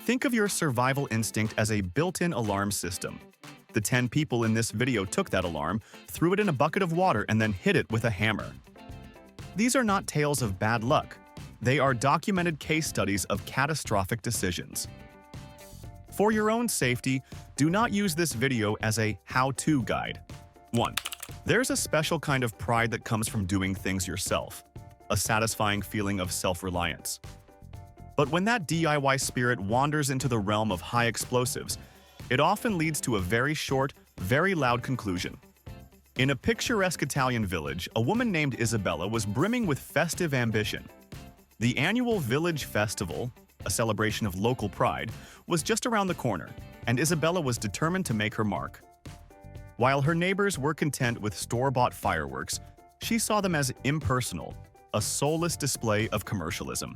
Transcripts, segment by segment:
Think of your survival instinct as a built-in alarm system. The 10 people in this video took that alarm, threw it in a bucket of water, and then hit it with a hammer. These are not tales of bad luck. They are documented case studies of catastrophic decisions. For your own safety, do not use this video as a how-to guide. 1. There's a special kind of pride that comes from doing things yourself, a satisfying feeling of self-reliance. But when that DIY spirit wanders into the realm of high explosives, it often leads to a very short, very loud conclusion. In a picturesque Italian village, a woman named Isabella was brimming with festive ambition. The annual village festival, a celebration of local pride, was just around the corner, and Isabella was determined to make her mark. While her neighbors were content with store-bought fireworks, she saw them as impersonal, a soulless display of commercialism.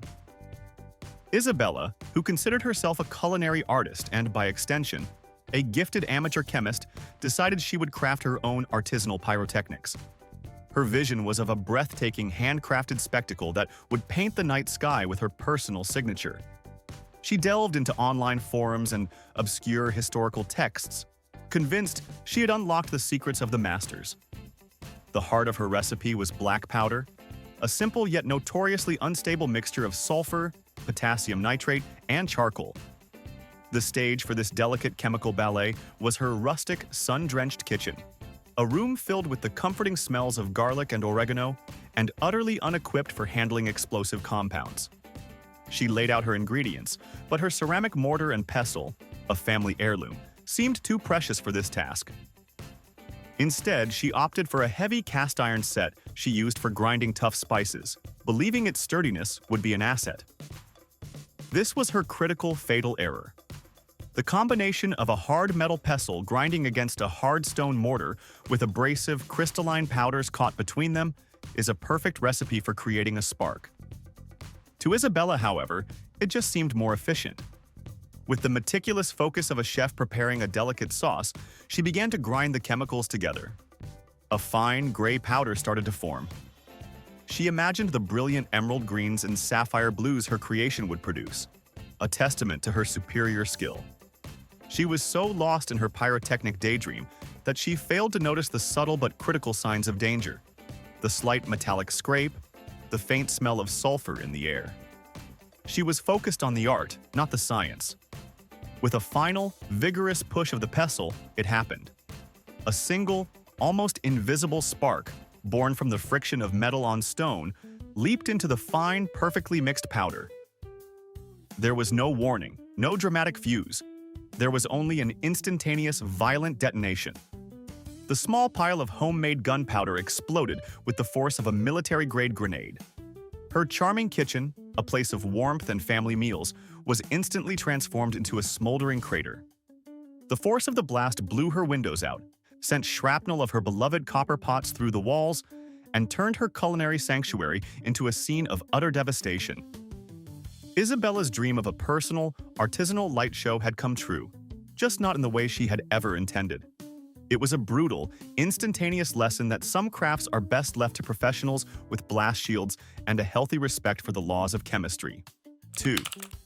Isabella, who considered herself a culinary artist and, by extension, a gifted amateur chemist, decided she would craft her own artisanal pyrotechnics. Her vision was of a breathtaking handcrafted spectacle that would paint the night sky with her personal signature. She delved into online forums and obscure historical texts, convinced she had unlocked the secrets of the masters. The heart of her recipe was black powder, a simple yet notoriously unstable mixture of sulfur, potassium nitrate, and charcoal. The stage for this delicate chemical ballet was her rustic, sun-drenched kitchen, a room filled with the comforting smells of garlic and oregano, and utterly unequipped for handling explosive compounds. She laid out her ingredients, but her ceramic mortar and pestle, a family heirloom, seemed too precious for this task. Instead, she opted for a heavy cast iron set she used for grinding tough spices, believing its sturdiness would be an asset. This was her critical, fatal error. The combination of a hard metal pestle grinding against a hard stone mortar with abrasive, crystalline powders caught between them is a perfect recipe for creating a spark. To Isabella, however, it just seemed more efficient. With the meticulous focus of a chef preparing a delicate sauce, she began to grind the chemicals together. A fine, gray powder started to form. She imagined the brilliant emerald greens and sapphire blues her creation would produce, a testament to her superior skill. She was so lost in her pyrotechnic daydream that she failed to notice the subtle but critical signs of danger: the slight metallic scrape, the faint smell of sulfur in the air. She was focused on the art, not the science. With a final, vigorous push of the pestle, it happened. A single, almost invisible spark, born from the friction of metal on stone, leaped into the fine, perfectly mixed powder. There was no warning, no dramatic fuse. There was only an instantaneous, violent detonation. The small pile of homemade gunpowder exploded with the force of a military-grade grenade. Her charming kitchen, a place of warmth and family meals, was instantly transformed into a smoldering crater. The force of the blast blew her windows out, sent shrapnel of her beloved copper pots through the walls, and turned her culinary sanctuary into a scene of utter devastation. Isabella's dream of a personal, artisanal light show had come true, just not in the way she had ever intended. It was a brutal, instantaneous lesson that some crafts are best left to professionals with blast shields and a healthy respect for the laws of chemistry. 2.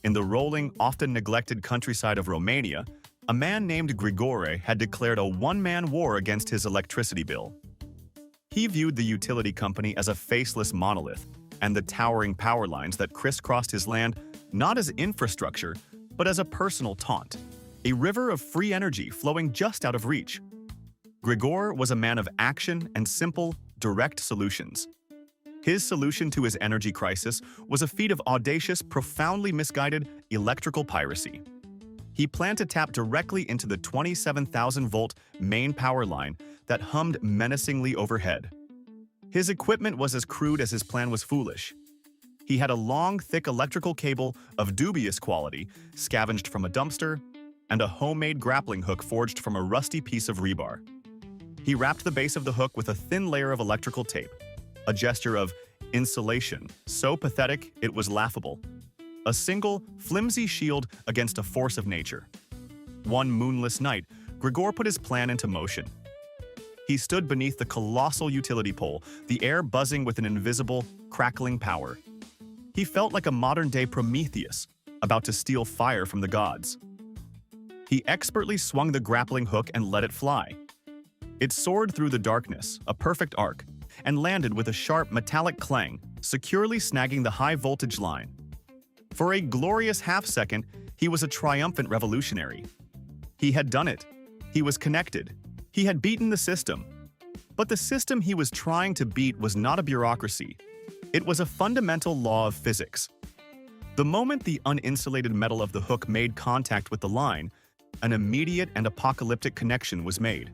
In the rolling, often neglected countryside of Romania, a man named Grigore had declared a one-man war against his electricity bill. He viewed the utility company as a faceless monolith, and the towering power lines that crisscrossed his land not as infrastructure, but as a personal taunt, a river of free energy flowing just out of reach. Grigore was a man of action and simple, direct solutions. His solution to his energy crisis was a feat of audacious, profoundly misguided electrical piracy. He planned to tap directly into the 27,000-volt main power line that hummed menacingly overhead. His equipment was as crude as his plan was foolish. He had a long, thick electrical cable of dubious quality, scavenged from a dumpster, and a homemade grappling hook forged from a rusty piece of rebar. He wrapped the base of the hook with a thin layer of electrical tape, a gesture of insulation so pathetic it was laughable. A single, flimsy shield against a force of nature. One moonless night, Grigore put his plan into motion. He stood beneath the colossal utility pole, the air buzzing with an invisible, crackling power. He felt like a modern-day Prometheus, about to steal fire from the gods. He expertly swung the grappling hook and let it fly. It soared through the darkness, a perfect arc, and landed with a sharp metallic clang, securely snagging the high-voltage line. For a glorious half-second, he was a triumphant revolutionary. He had done it. He was connected. He had beaten the system. But the system he was trying to beat was not a bureaucracy. It was a fundamental law of physics. The moment the uninsulated metal of the hook made contact with the line, an immediate and apocalyptic connection was made.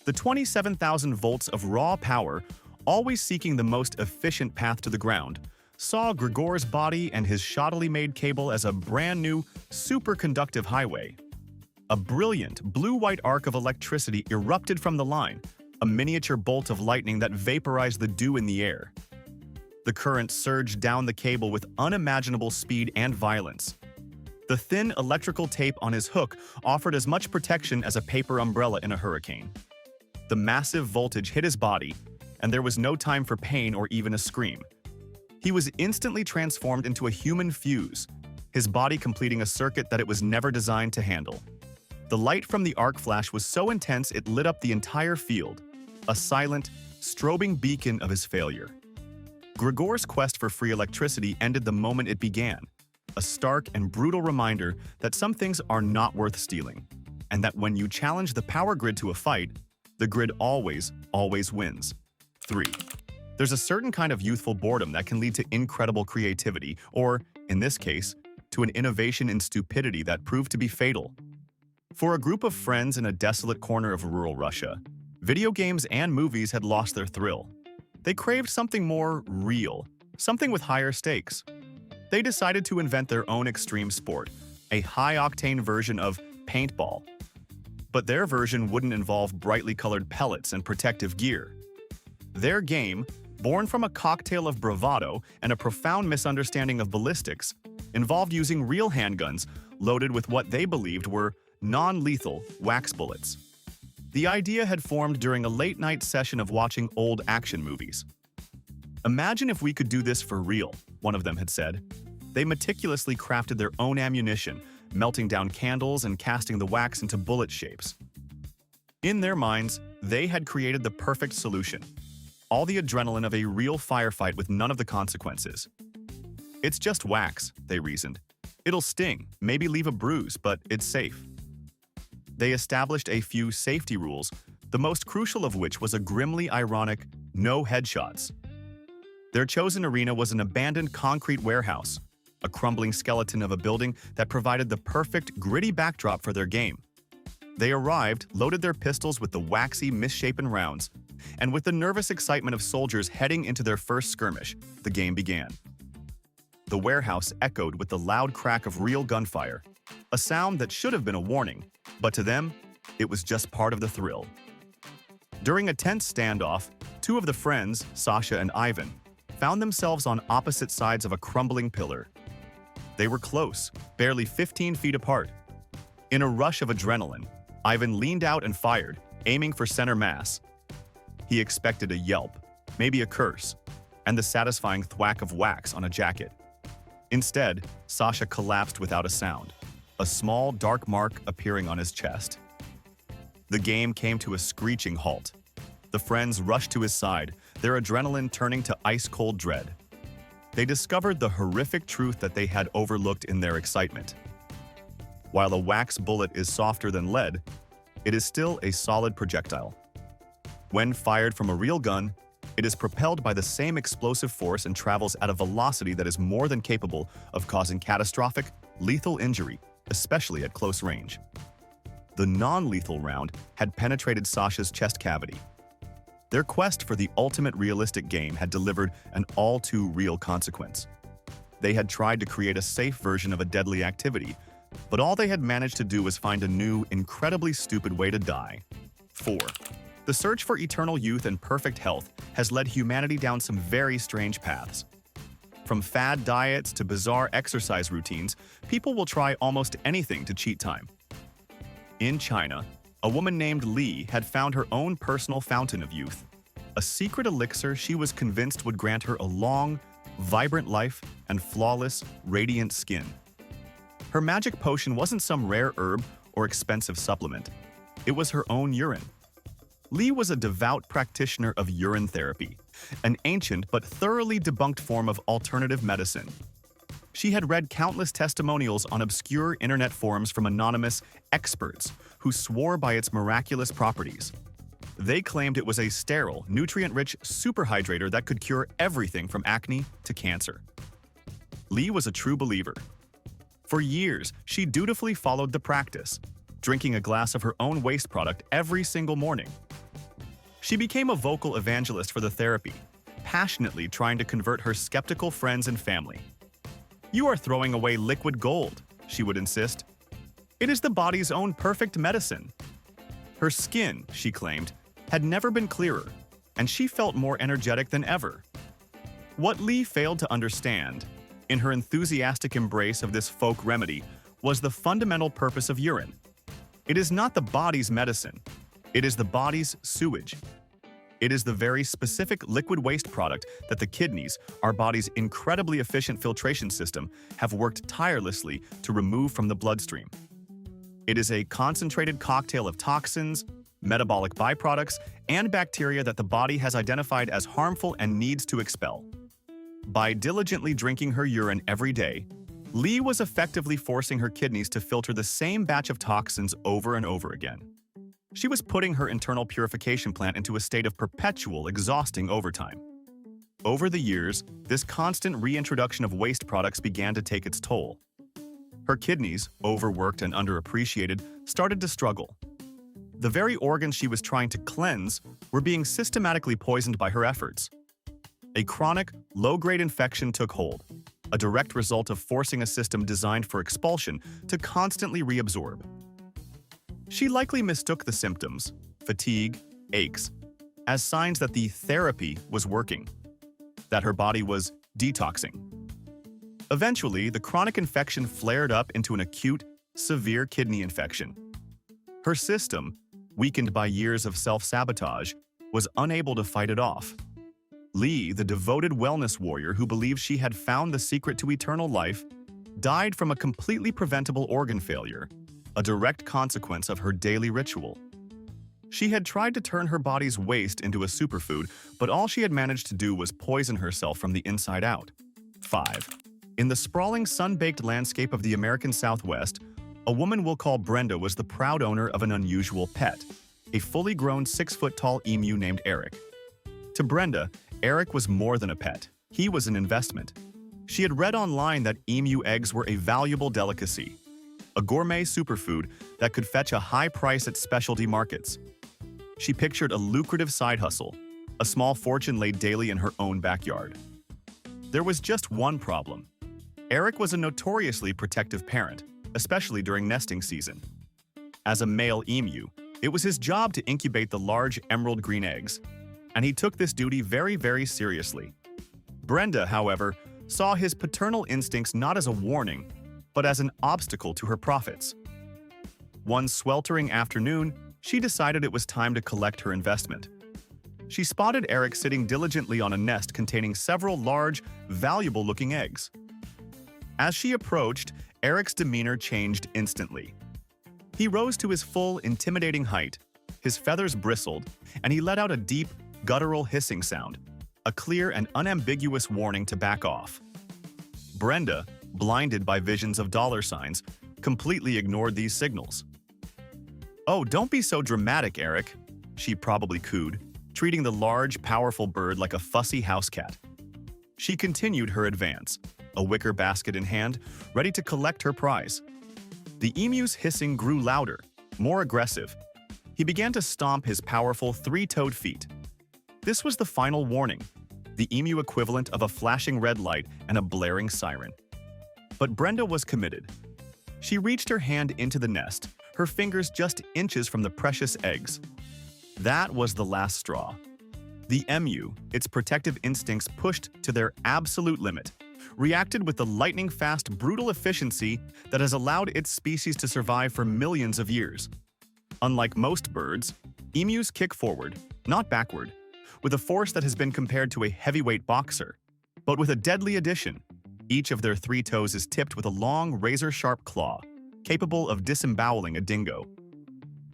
The 27,000 volts of raw power, always seeking the most efficient path to the ground, saw Grigor's body and his shoddily made cable as a brand new, superconductive highway. A brilliant, blue-white arc of electricity erupted from the line, a miniature bolt of lightning that vaporized the dew in the air. The current surged down the cable with unimaginable speed and violence. The thin electrical tape on his hook offered as much protection as a paper umbrella in a hurricane. The massive voltage hit his body, and there was no time for pain or even a scream. He was instantly transformed into a human fuse, his body completing a circuit that it was never designed to handle. The light from the arc flash was so intense it lit up the entire field, a silent, strobing beacon of his failure. Grigor's quest for free electricity ended the moment it began, a stark and brutal reminder that some things are not worth stealing, and that when you challenge the power grid to a fight, the grid always wins. 3. There's a certain kind of youthful boredom that can lead to incredible creativity, or, in this case, to an innovation in stupidity that proved to be fatal. For a group of friends in a desolate corner of rural Russia, video games and movies had lost their thrill. They craved something more real, something with higher stakes. They decided to invent their own extreme sport, a high-octane version of paintball. But their version wouldn't involve brightly colored pellets and protective gear. Their game, born from a cocktail of bravado and a profound misunderstanding of ballistics, involved using real handguns loaded with what they believed were non-lethal wax bullets. The idea had formed during a late-night session of watching old action movies. "Imagine if we could do this for real," one of them had said. They meticulously crafted their own ammunition, melting down candles and casting the wax into bullet shapes. In their minds, they had created the perfect solution. All the adrenaline of a real firefight with none of the consequences. "It's just wax," they reasoned. "It'll sting, maybe leave a bruise, but it's safe." They established a few safety rules, the most crucial of which was a grimly ironic "no headshots." Their chosen arena was an abandoned concrete warehouse, a crumbling skeleton of a building that provided the perfect, gritty backdrop for their game. They arrived, loaded their pistols with the waxy, misshapen rounds, and with the nervous excitement of soldiers heading into their first skirmish, the game began. The warehouse echoed with the loud crack of real gunfire, a sound that should have been a warning, but to them, it was just part of the thrill. During a tense standoff, two of the friends, Sasha and Ivan, found themselves on opposite sides of a crumbling pillar. They were close, barely 15 feet apart. In a rush of adrenaline, Ivan leaned out and fired, aiming for center mass. He expected a yelp, maybe a curse, and the satisfying thwack of wax on a jacket. Instead, Sasha collapsed without a sound, a small, dark mark appearing on his chest. The game came to a screeching halt. The friends rushed to his side, their adrenaline turning to ice-cold dread. They discovered the horrific truth that they had overlooked in their excitement. While a wax bullet is softer than lead, it is still a solid projectile. When fired from a real gun, it is propelled by the same explosive force and travels at a velocity that is more than capable of causing catastrophic, lethal injury, especially at close range. The non-lethal round had penetrated Sasha's chest cavity. Their quest for the ultimate realistic game had delivered an all-too-real consequence. They had tried to create a safe version of a deadly activity, but all they had managed to do was find a new, incredibly stupid way to die. 4. The search for eternal youth and perfect health has led humanity down some very strange paths. From fad diets to bizarre exercise routines, people will try almost anything to cheat time. In China, a woman named Li had found her own personal fountain of youth, a secret elixir she was convinced would grant her a long, vibrant life and flawless, radiant skin. Her magic potion wasn't some rare herb or expensive supplement. It was her own urine. Lee was a devout practitioner of urine therapy, an ancient but thoroughly debunked form of alternative medicine. She had read countless testimonials on obscure internet forums from anonymous experts who swore by its miraculous properties. They claimed it was a sterile, nutrient-rich superhydrator that could cure everything from acne to cancer. Lee was a true believer. For years, she dutifully followed the practice, drinking a glass of her own waste product every single morning. She became a vocal evangelist for the therapy, passionately trying to convert her skeptical friends and family. "You are throwing away liquid gold," she would insist. "It is the body's own perfect medicine." Her skin, she claimed, had never been clearer, and she felt more energetic than ever. What Lee failed to understand, in her enthusiastic embrace of this folk remedy, was the fundamental purpose of urine. It is not the body's medicine. It is the body's sewage. It is the very specific liquid waste product that the kidneys, our body's incredibly efficient filtration system, have worked tirelessly to remove from the bloodstream. It is a concentrated cocktail of toxins, metabolic byproducts, and bacteria that the body has identified as harmful and needs to expel. By diligently drinking her urine every day, Lee was effectively forcing her kidneys to filter the same batch of toxins over and over again. She was putting her internal purification plant into a state of perpetual, exhausting overtime. Over the years, this constant reintroduction of waste products began to take its toll. Her kidneys, overworked and underappreciated, started to struggle. The very organs she was trying to cleanse were being systematically poisoned by her efforts. A chronic, low-grade infection took hold, a direct result of forcing a system designed for expulsion to constantly reabsorb. She likely mistook the symptoms, fatigue, aches, as signs that the therapy was working, that her body was detoxing. Eventually, the chronic infection flared up into an acute, severe kidney infection. Her system, weakened by years of self-sabotage, was unable to fight it off. Lee, the devoted wellness warrior who believed she had found the secret to eternal life, died from a completely preventable organ failure, a direct consequence of her daily ritual. She had tried to turn her body's waste into a superfood, but all she had managed to do was poison herself from the inside out. 5. In the sprawling, sun-baked landscape of the American Southwest, a woman we'll call Brenda was the proud owner of an unusual pet, a fully grown 6-foot-tall emu named Eric. To Brenda, Eric was more than a pet. He was an investment. She had read online that emu eggs were a valuable delicacy, a gourmet superfood that could fetch a high price at specialty markets. She pictured a lucrative side hustle, a small fortune laid daily in her own backyard. There was just one problem. Eric was a notoriously protective parent, especially during nesting season. As a male emu, it was his job to incubate the large emerald green eggs, and he took this duty very, very seriously. Brenda, however, saw his paternal instincts not as a warning, but as an obstacle to her profits. One sweltering afternoon, she decided it was time to collect her investment. She spotted Eric sitting diligently on a nest containing several large, valuable-looking eggs. As she approached, Eric's demeanor changed instantly. He rose to his full, intimidating height, his feathers bristled, and he let out a deep, guttural hissing sound, a clear and unambiguous warning to back off. Brenda, blinded by visions of dollar signs, completely ignored these signals. "Oh, don't be so dramatic, Eric," she probably cooed, treating the large, powerful bird like a fussy house cat. She continued her advance, a wicker basket in hand, ready to collect her prize. The emu's hissing grew louder, more aggressive. He began to stomp his powerful 3-toed feet. This was the final warning, the emu equivalent of a flashing red light and a blaring siren. But Brenda was committed. She reached her hand into the nest, her fingers just inches from the precious eggs. That was the last straw. The emu, its protective instincts pushed to their absolute limit, reacted with the lightning-fast, brutal efficiency that has allowed its species to survive for millions of years. Unlike most birds, emus kick forward, not backward, with a force that has been compared to a heavyweight boxer, but with a deadly addition. Each of their 3 toes is tipped with a long, razor-sharp claw, capable of disemboweling a dingo.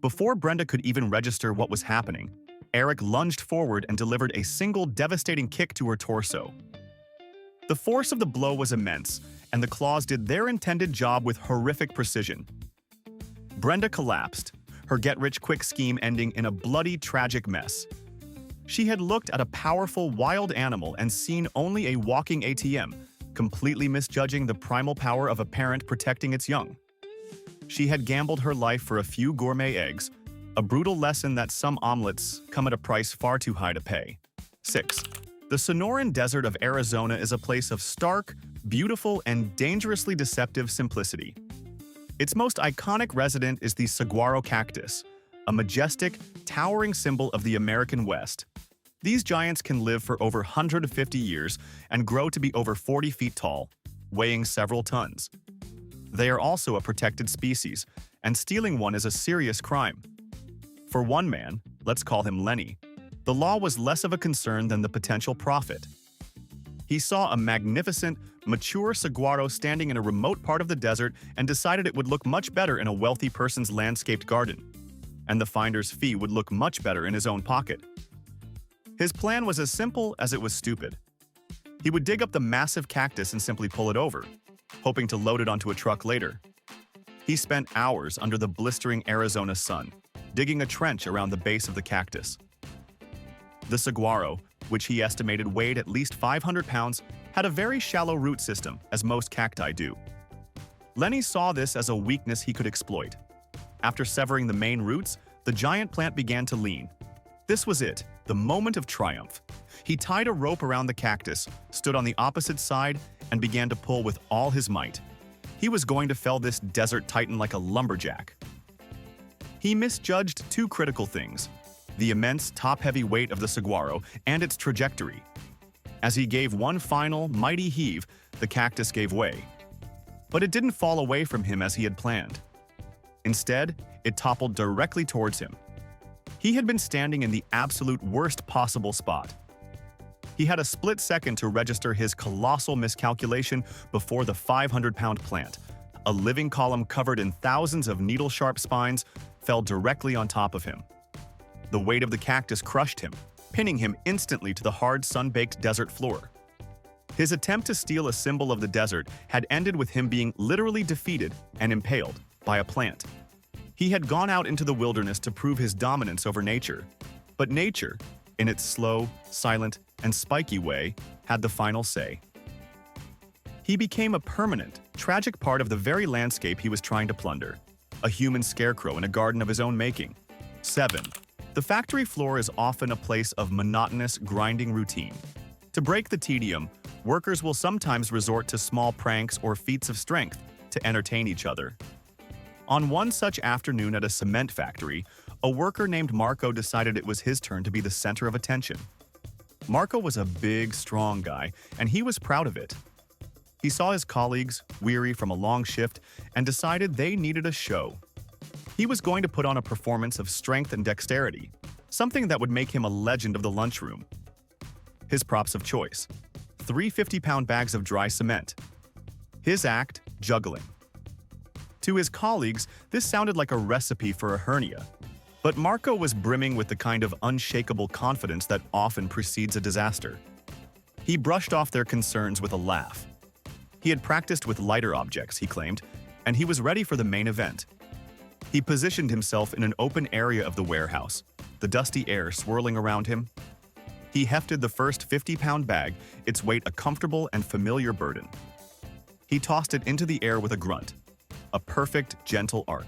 Before Brenda could even register what was happening, Eric lunged forward and delivered a single devastating kick to her torso. The force of the blow was immense, and the claws did their intended job with horrific precision. Brenda collapsed, her get-rich-quick scheme ending in a bloody, tragic mess. She had looked at a powerful, wild animal and seen only a walking ATM, completely misjudging the primal power of a parent protecting its young. She had gambled her life for a few gourmet eggs, a brutal lesson that some omelets come at a price far too high to pay. 6. The Sonoran Desert of Arizona is a place of stark, beautiful, and dangerously deceptive simplicity. Its most iconic resident is the saguaro cactus, a majestic, towering symbol of the American West. These giants can live for over 150 years and grow to be over 40 feet tall, weighing several tons. They are also a protected species, and stealing one is a serious crime. For one man, let's call him Lenny, the law was less of a concern than the potential profit. He saw a magnificent, mature saguaro standing in a remote part of the desert and decided it would look much better in a wealthy person's landscaped garden, and the finder's fee would look much better in his own pocket. His plan was as simple as it was stupid. He would dig up the massive cactus and simply pull it over, hoping to load it onto a truck later. He spent hours under the blistering Arizona sun, digging a trench around the base of the cactus. The saguaro, which he estimated weighed at least 500 pounds, had a very shallow root system, as most cacti do. Lenny saw this as a weakness he could exploit. After severing the main roots, the giant plant began to lean. This was it, the moment of triumph. He tied a rope around the cactus, stood on the opposite side, and began to pull with all his might. He was going to fell this desert titan like a lumberjack. He misjudged 2 critical things: the immense top-heavy weight of the saguaro and its trajectory. As he gave one final, mighty heave, the cactus gave way. But it didn't fall away from him as he had planned. Instead, it toppled directly towards him. He had been standing in the absolute worst possible spot. He had a split second to register his colossal miscalculation before the 500-pound plant, a living column covered in thousands of needle-sharp spines, fell directly on top of him. The weight of the cactus crushed him, pinning him instantly to the hard, sun-baked desert floor. His attempt to steal a symbol of the desert had ended with him being literally defeated and impaled by a plant. He had gone out into the wilderness to prove his dominance over nature, but nature, in its slow, silent, and spiky way, had the final say. He became a permanent, tragic part of the very landscape he was trying to plunder, a human scarecrow in a garden of his own making. 7. The factory floor is often a place of monotonous, grinding routine. To break the tedium, workers will sometimes resort to small pranks or feats of strength to entertain each other. On one such afternoon at a cement factory, a worker named Marco decided it was his turn to be the center of attention. Marco was a big, strong guy, and he was proud of it. He saw his colleagues, weary from a long shift, and decided they needed a show. He was going to put on a performance of strength and dexterity, something that would make him a legend of the lunchroom. His props of choice: 3 50-pound bags of dry cement. His act: juggling. To his colleagues, this sounded like a recipe for a hernia. But Marco was brimming with the kind of unshakable confidence that often precedes a disaster. He brushed off their concerns with a laugh. He had practiced with lighter objects, he claimed, and he was ready for the main event. He positioned himself in an open area of the warehouse, the dusty air swirling around him. He hefted the first 50-pound bag, its weight a comfortable and familiar burden. He tossed it into the air with a grunt, a perfect, gentle arc.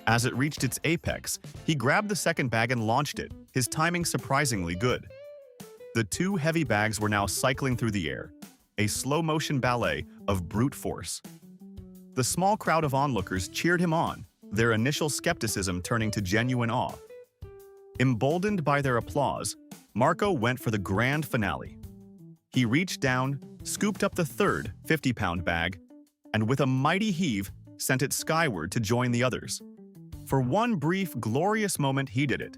As it reached its apex, he grabbed the second bag and launched it, his timing surprisingly good. The 2 heavy bags were now cycling through the air, a slow-motion ballet of brute force. The small crowd of onlookers cheered him on, their initial skepticism turning to genuine awe. Emboldened by their applause, Marco went for the grand finale. He reached down, scooped up the third 50-pound bag, and with a mighty heave, sent it skyward to join the others. For one brief, glorious moment, he did it.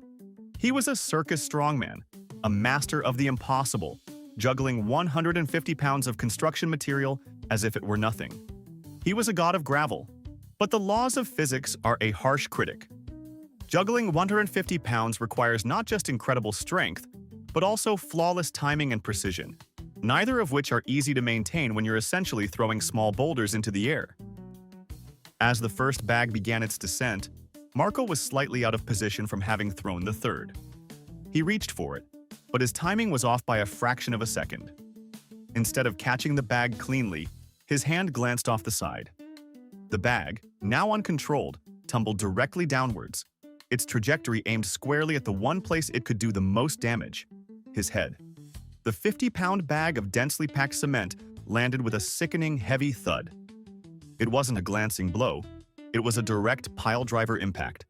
He was a circus strongman, a master of the impossible, juggling 150 pounds of construction material as if it were nothing. He was a god of gravel. But the laws of physics are a harsh critic. Juggling 150 pounds requires not just incredible strength, but also flawless timing and precision, neither of which are easy to maintain when you're essentially throwing small boulders into the air. As the first bag began its descent, Marco was slightly out of position from having thrown the third. He reached for it, but his timing was off by a fraction of a second. Instead of catching the bag cleanly, his hand glanced off the side. The bag, now uncontrolled, tumbled directly downwards, its trajectory aimed squarely at the one place it could do the most damage, his head. The 50-pound bag of densely packed cement landed with a sickening, heavy thud. It wasn't a glancing blow, it was a direct pile-driver impact.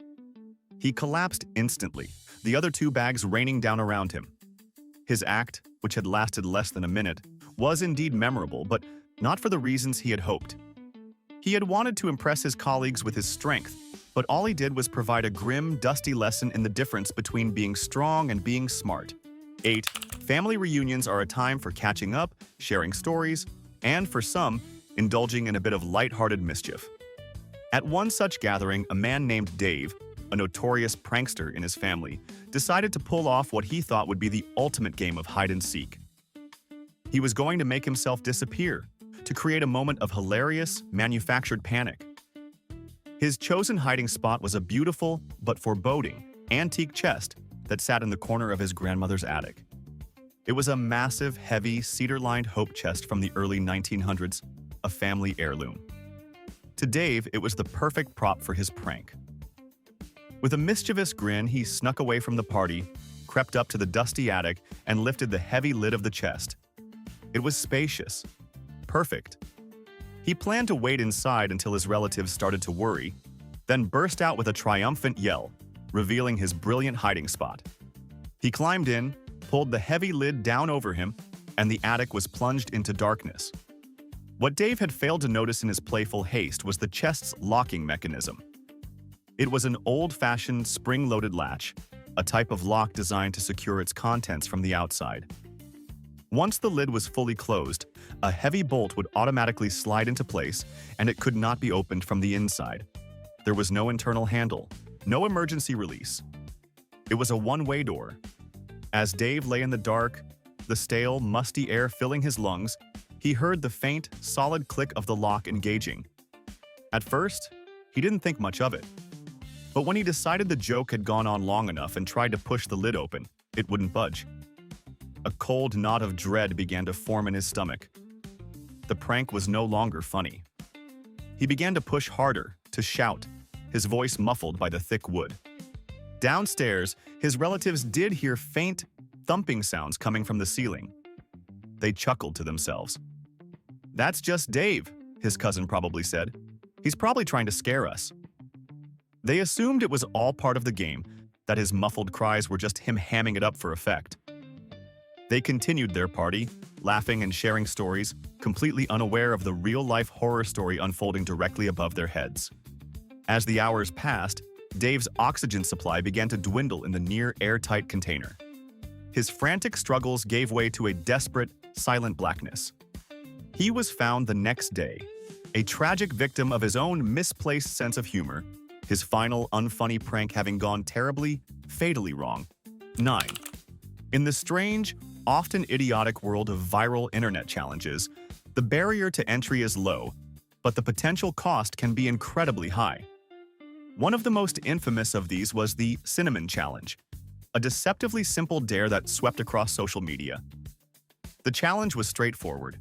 He collapsed instantly, the other two bags raining down around him. His act, which had lasted less than a minute, was indeed memorable, but not for the reasons he had hoped. He had wanted to impress his colleagues with his strength, but all he did was provide a grim, dusty lesson in the difference between being strong and being smart. 8. Family reunions are a time for catching up, sharing stories, and, for some, indulging in a bit of light-hearted mischief. At one such gathering, a man named Dave, a notorious prankster in his family, decided to pull off what he thought would be the ultimate game of hide-and-seek. He was going to make himself disappear, to create a moment of hilarious, manufactured panic. His chosen hiding spot was a beautiful, but foreboding, antique chest that sat in the corner of his grandmother's attic. It was a massive, heavy, cedar-lined hope chest from the early 1900s, a family heirloom. To Dave, it was the perfect prop for his prank. With a mischievous grin, he snuck away from the party, crept up to the dusty attic, and lifted the heavy lid of the chest. It was spacious. Perfect. He planned to wait inside until his relatives started to worry, then burst out with a triumphant yell, revealing his brilliant hiding spot. He climbed in, pulled the heavy lid down over him, and the attic was plunged into darkness. What Dave had failed to notice in his playful haste was the chest's locking mechanism. It was an old-fashioned spring-loaded latch, a type of lock designed to secure its contents from the outside. Once the lid was fully closed, a heavy bolt would automatically slide into place, and it could not be opened from the inside. There was no internal handle, no emergency release. It was a one-way door. As Dave lay in the dark, the stale, musty air filling his lungs, he heard the faint, solid click of the lock engaging. At first, he didn't think much of it. But when he decided the joke had gone on long enough and tried to push the lid open, it wouldn't budge. A cold knot of dread began to form in his stomach. The prank was no longer funny. He began to push harder, to shout, his voice muffled by the thick wood. Downstairs, his relatives did hear faint, thumping sounds coming from the ceiling. They chuckled to themselves. "That's just Dave," his cousin probably said. "He's probably trying to scare us." They assumed it was all part of the game, that his muffled cries were just him hamming it up for effect. They continued their party, laughing and sharing stories, completely unaware of the real-life horror story unfolding directly above their heads. As the hours passed, Dave's oxygen supply began to dwindle in the near-airtight container. His frantic struggles gave way to a desperate, silent blackness. He was found the next day, a tragic victim of his own misplaced sense of humor, his final unfunny prank having gone terribly, fatally wrong. 9. In the strange, often idiotic world of viral internet challenges, the barrier to entry is low, but the potential cost can be incredibly high. One of the most infamous of these was the Cinnamon Challenge, a deceptively simple dare that swept across social media. The challenge was straightforward.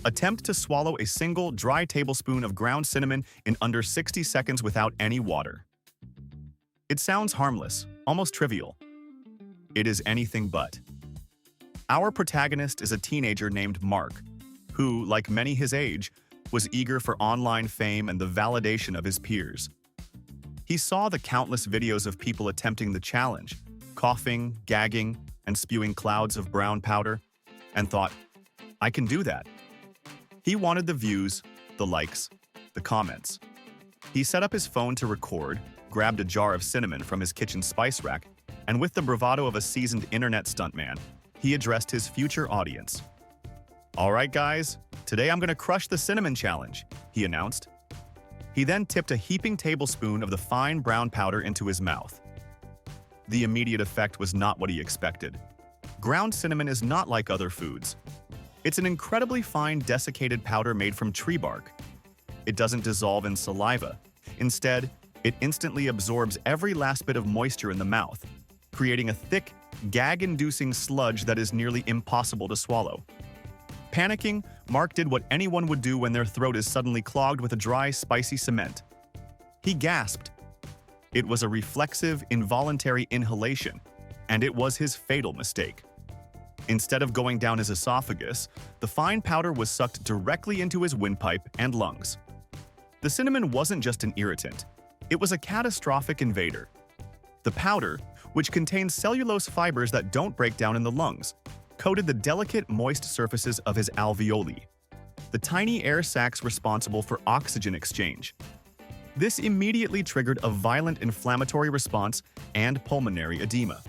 Attempt to swallow a single dry tablespoon of ground cinnamon in under 60 seconds without any water. It sounds harmless, almost trivial. It is anything but. Our protagonist is a teenager named Mark, who, like many his age, was eager for online fame and the validation of his peers. He saw the countless videos of people attempting the challenge, coughing, gagging, and spewing clouds of brown powder, and thought, "I can do that." He wanted the views, the likes, the comments. He set up his phone to record, grabbed a jar of cinnamon from his kitchen spice rack, and with the bravado of a seasoned internet stuntman, he addressed his future audience. "All right, guys, "Today I'm going to crush the cinnamon challenge," he announced. He then tipped a heaping tablespoon of the fine brown powder into his mouth. The immediate effect was not what he expected. Ground cinnamon is not like other foods. It's an incredibly fine desiccated powder made from tree bark. It doesn't dissolve in saliva. Instead, it instantly absorbs every last bit of moisture in the mouth, creating a thick, gag-inducing sludge that is nearly impossible to swallow. Panicking, Mark did what anyone would do when their throat is suddenly clogged with a dry, spicy cement. He gasped. It was a reflexive, involuntary inhalation, and it was his fatal mistake. Instead of going down his esophagus, the fine powder was sucked directly into his windpipe and lungs. The cinnamon wasn't just an irritant. It was a catastrophic invader. The powder, which contains cellulose fibers that don't break down in the lungs, coated the delicate, moist surfaces of his alveoli, the tiny air sacs responsible for oxygen exchange. This immediately triggered a violent inflammatory response and pulmonary edema.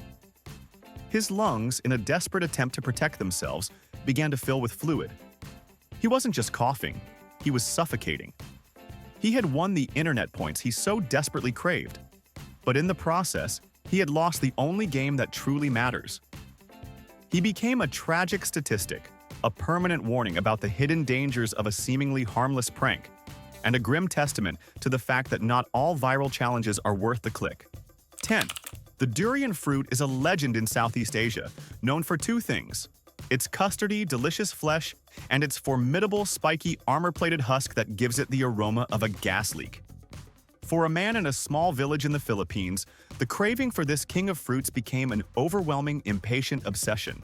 His lungs, in a desperate attempt to protect themselves, began to fill with fluid. He wasn't just coughing, he was suffocating. He had won the internet points he so desperately craved. But in the process, he had lost the only game that truly matters. He became a tragic statistic, a permanent warning about the hidden dangers of a seemingly harmless prank, and a grim testament to the fact that not all viral challenges are worth the click. 10. The durian fruit is a legend in Southeast Asia, known for two things: its custardy, delicious flesh, and its formidable, spiky, armor-plated husk that gives it the aroma of a gas leak. For a man in a small village in the Philippines, the craving for this king of fruits became an overwhelming, impatient obsession.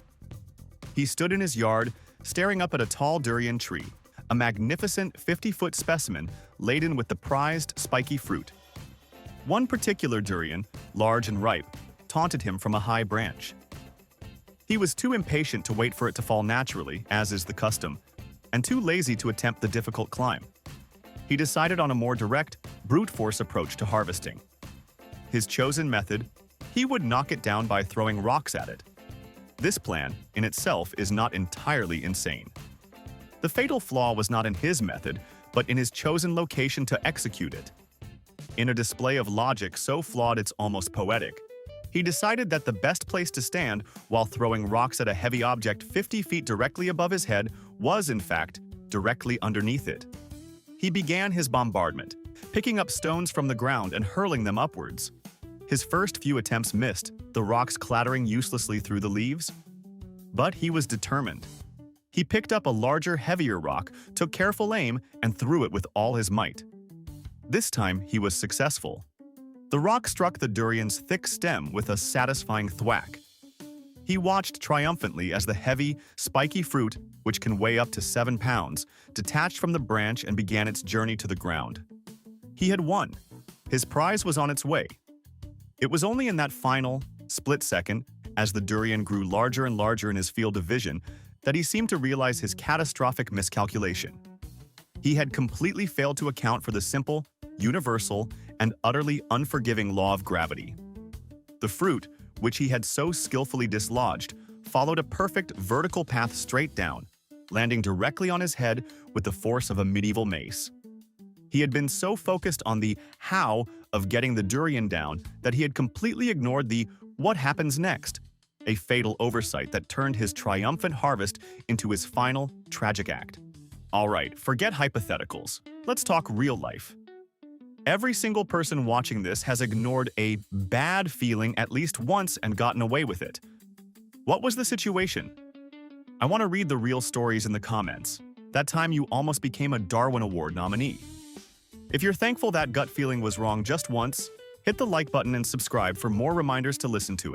He stood in his yard, staring up at a tall durian tree, a magnificent 50-foot specimen laden with the prized, spiky fruit. One particular durian, large and ripe, taunted him from a high branch. He was too impatient to wait for it to fall naturally, as is the custom, and too lazy to attempt the difficult climb. He decided on a more direct, brute force approach to harvesting. His chosen method: he would knock it down by throwing rocks at it. This plan, in itself, is not entirely insane. The fatal flaw was not in his method, but in his chosen location to execute it. In a display of logic so flawed it's almost poetic, he decided that the best place to stand while throwing rocks at a heavy object 50 feet directly above his head was, in fact, directly underneath it. He began his bombardment, picking up stones from the ground and hurling them upwards. His first few attempts missed, the rocks clattering uselessly through the leaves. But he was determined. He picked up a larger, heavier rock, took careful aim, and threw it with all his might. This time, he was successful. The rock struck the durian's thick stem with a satisfying thwack. He watched triumphantly as the heavy, spiky fruit, which can weigh up to 7 pounds, detached from the branch and began its journey to the ground. He had won. His prize was on its way. It was only in that final, split second, as the durian grew larger and larger in his field of vision, that he seemed to realize his catastrophic miscalculation. He had completely failed to account for the simple, universal, and utterly unforgiving law of gravity. The fruit, which he had so skillfully dislodged, followed a perfect vertical path straight down, landing directly on his head with the force of a medieval mace. He had been so focused on the how of getting the durian down that he had completely ignored the what happens next, a fatal oversight that turned his triumphant harvest into his final, tragic act. All right, forget hypotheticals. Let's talk real life. Every single person watching this has ignored a bad feeling at least once and gotten away with it. What was the situation? I want to read the real stories in the comments. That time you almost became a Darwin Award nominee. If you're thankful that gut feeling was wrong just once, hit the like button and subscribe for more reminders to listen to it.